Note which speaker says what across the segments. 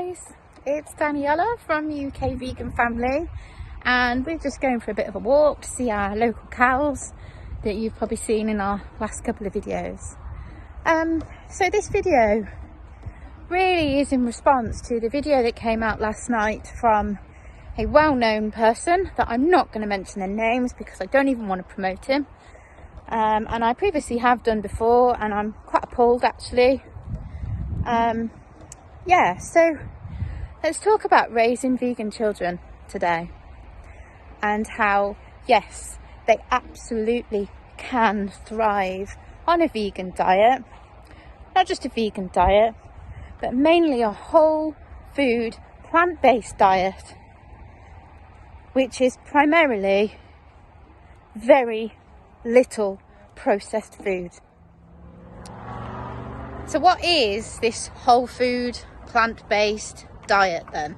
Speaker 1: guys, it's Daniela from UK Vegan Family, and we're just going for a bit of a walk to see our local cows that you've probably seen in our last couple of videos. So this video really is in response to the video that came out last night from a well-known person that I'm not going to mention their names because I don't even want to promote him, and I previously have done before, and I'm quite appalled actually. Yeah, so let's talk about raising vegan children today and how, yes, they absolutely can thrive on a vegan diet. Not just a vegan diet, but mainly a whole food, plant-based diet, which is primarily very little processed food. So what is this whole food, plant-based diet then?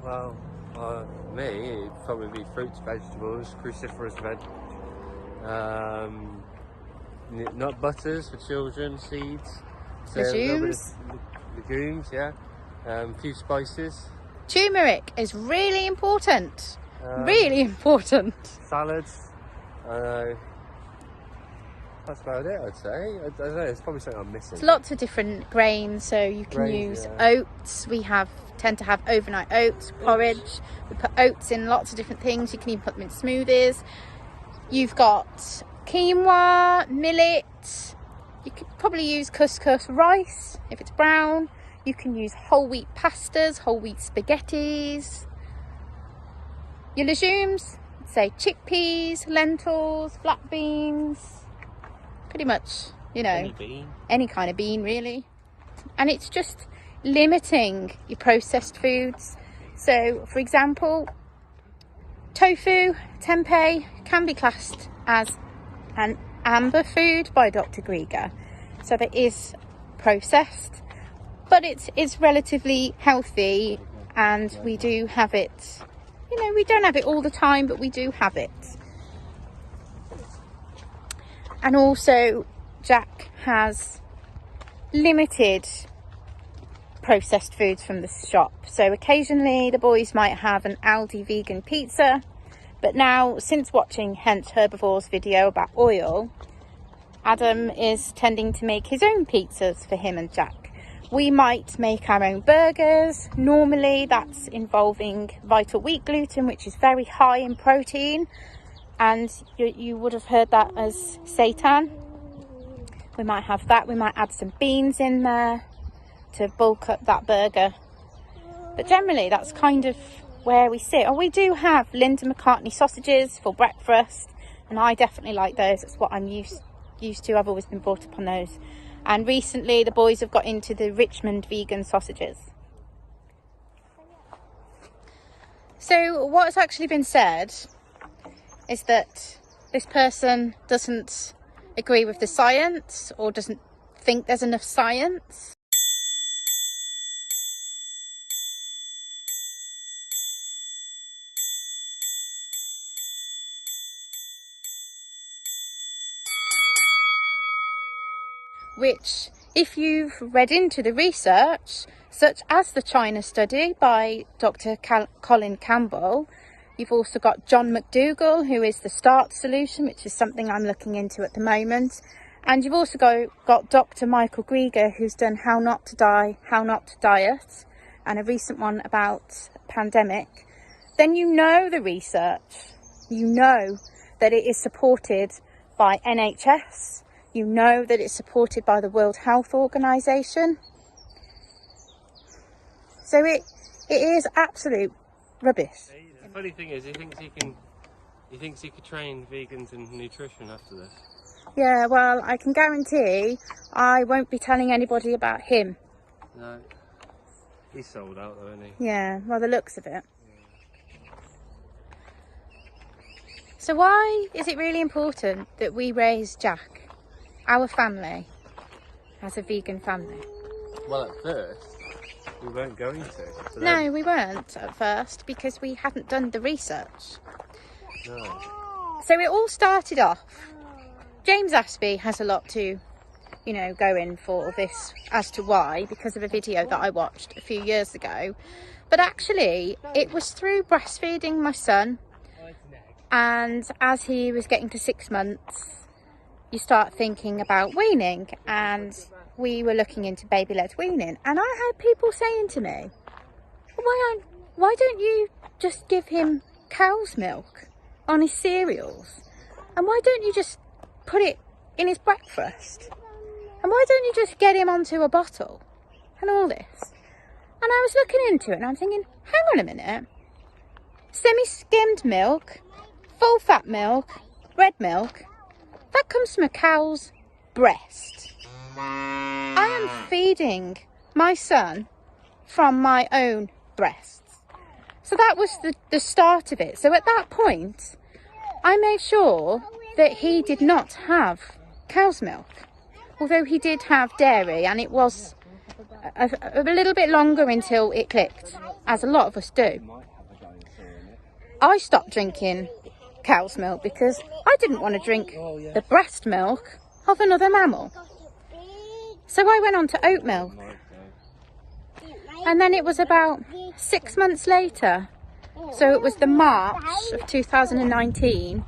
Speaker 2: Well, for me, it'd probably be fruits, vegetables, cruciferous veg, nut butters for children, seeds,
Speaker 1: Legumes.
Speaker 2: Legumes, yeah, a few spices.
Speaker 1: Turmeric is really important, really important.
Speaker 2: Salads. That's about it, I'd say. I don't know, it's probably something I'm missing.
Speaker 1: There's lots of different grains, so you can use oats. We tend to have overnight oats, porridge. We put oats in lots of different things. You can even put them in smoothies. You've got quinoa, millet. You could probably use couscous rice if it's brown. You can use whole wheat pastas, whole wheat spaghettis. Your legumes, say chickpeas, lentils, black beans. Pretty much, you know, any kind of bean really. And it's just limiting your processed foods. So for example, tofu, tempeh can be classed as an amber food by Dr. Grieger. So that is processed, but it's relatively healthy, and we do have it, you know, we don't have it all the time, but we do have it. And also, Jack has limited processed foods from the shop. So occasionally the boys might have an Aldi vegan pizza. But now, since watching Hence Herbivore's video about oil, Adam is tending to make his own pizzas for him and Jack. We might make our own burgers. Normally that's involving vital wheat gluten, which is very high in protein. And you would have heard that as seitan. We might have that. We might add some beans in there to bulk up that burger. But generally, that's kind of where we sit. Oh, we do have Linda McCartney sausages for breakfast, and I definitely like those. That's what I'm used to. I've always been brought up on those. And recently, the boys have got into the Richmond vegan sausages. So what has actually been said is that this person doesn't agree with the science, or doesn't think there's enough science. Which, if you've read into the research, such as the China study by Dr. Colin Campbell, you've also got John McDougall, who is the START solution, which is something I'm looking into at the moment. And you've also got Dr. Michael Grieger, who's done How Not to Die, How Not to Diet, and a recent one about pandemic. Then you know the research. You know that it is supported by NHS. You know that it's supported by the World Health Organization. So it is absolute rubbish.
Speaker 2: The funny thing is, he thinks he could train vegans in nutrition after this.
Speaker 1: Yeah, well, I can guarantee I won't be telling anybody about him.
Speaker 2: No, he's sold out though, isn't he?
Speaker 1: Yeah, well, the looks of it. So why is it really important that we raise Jack, our family, as a vegan family?
Speaker 2: Well, at first we weren't going to.
Speaker 1: No, we weren't at first because we hadn't done the research.
Speaker 2: No.
Speaker 1: So it all started off. James Aspey has a lot to you know, going for this as to why, because of a video that I watched a few years ago. But actually, it was through breastfeeding my son. And as he was getting to 6 months, you start thinking about weaning. And we were looking into baby-led weaning. And I had people saying to me, why don't you just give him cow's milk on his cereals? And why don't you just put it in his breakfast? And why don't you just get him onto a bottle and all this? And I was looking into it and I'm thinking, hang on a minute. Semi-skimmed milk, full fat milk, red milk, that comes from a cow's breast. I am feeding my son from my own breasts. So that was the start of it. So at that point, I made sure that he did not have cow's milk. Although he did have dairy, and it was a little bit longer until it clicked, as a lot of us do. I stopped drinking cow's milk because I didn't want to drink the breast milk of another mammal. So I went on to oat milk. And then it was about 6 months later, so it was the March of 2019,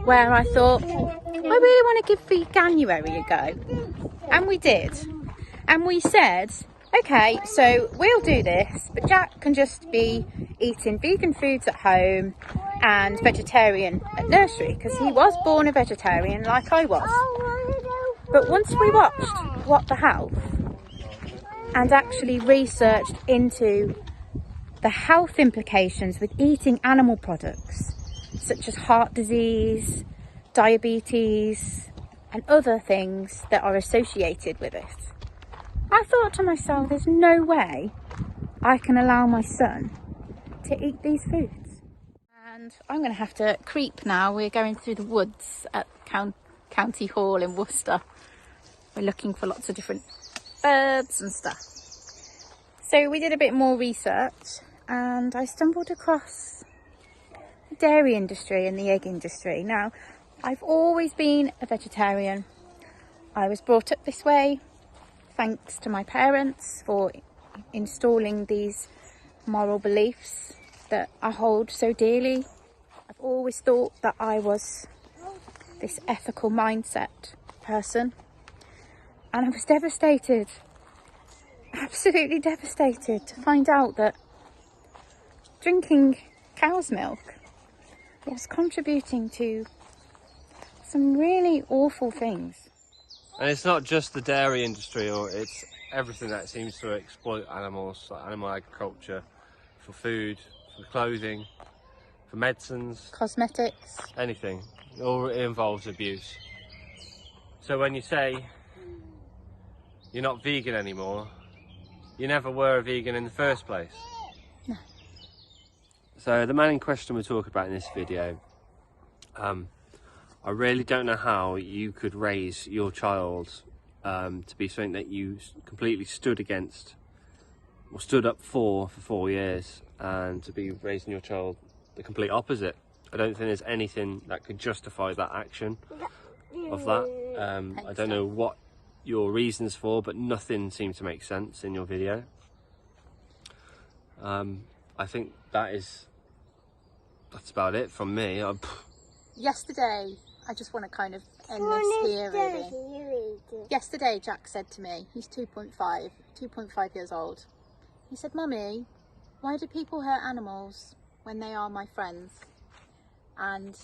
Speaker 1: where I thought, I really want to give Veganuary a go. And we did. And we said, okay, so we'll do this, but Jack can just be eating vegan foods at home and vegetarian at nursery, because he was born a vegetarian like I was. But once we watched What the Health and actually researched into the health implications with eating animal products, such as heart disease, diabetes, and other things that are associated with it, I thought to myself, there's no way I can allow my son to eat these foods. And I'm going to have to creep now. We're going through the woods at County Hall in Worcester. We're looking for lots of different birds and stuff. So we did a bit more research and I stumbled across the dairy industry and the egg industry. Now, I've always been a vegetarian. I was brought up this way, thanks to my parents for installing these moral beliefs that I hold so dearly. I've always thought that I was this ethical mindset person, and I was devastated, absolutely devastated, to find out that drinking cow's milk was contributing to some really awful things.
Speaker 2: And it's not just the dairy industry, or it's everything that seems to exploit animals, like animal agriculture, for food, for clothing, for medicines,
Speaker 1: cosmetics,
Speaker 2: anything. It all involves abuse. So when you say you're not vegan anymore, you never were a vegan in the first place.
Speaker 1: No.
Speaker 2: So the man in question we're talking about in this video, I really don't know how you could raise your child to be something that you completely stood against or stood up for 4 years, and to be raising your child the complete opposite. I don't think there's anything that could justify that action of that. I don't know what your reasons for, but nothing seemed to make sense in your video. I think that's about it from me.
Speaker 1: Yesterday, I just want to kind of end this here really. Yesterday Jack said to me, he's 2.5 years old. He said, Mummy, why do people hurt animals when they are my friends? And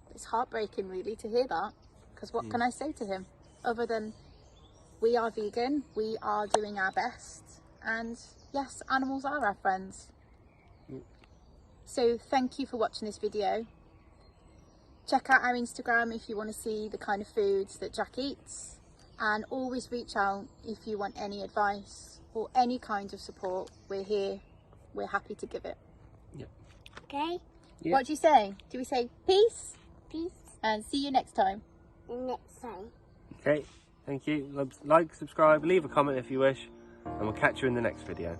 Speaker 1: it's heartbreaking really to hear that, because what can I say to him other than we are vegan, we are doing our best, and yes, animals are our friends. So thank you for watching this video. Check out our Instagram if you want to see the kind of foods that Jack eats, and always reach out if you want any advice or any kind of support. We're here, we're happy to give it.
Speaker 2: Yep.
Speaker 3: Okay.
Speaker 2: Yep.
Speaker 1: What do you say? Do we say peace?
Speaker 3: Peace.
Speaker 1: And see you next time.
Speaker 3: Next time.
Speaker 2: Okay, thank you. Like, subscribe, leave a comment if you wish, and we'll catch you in the next video.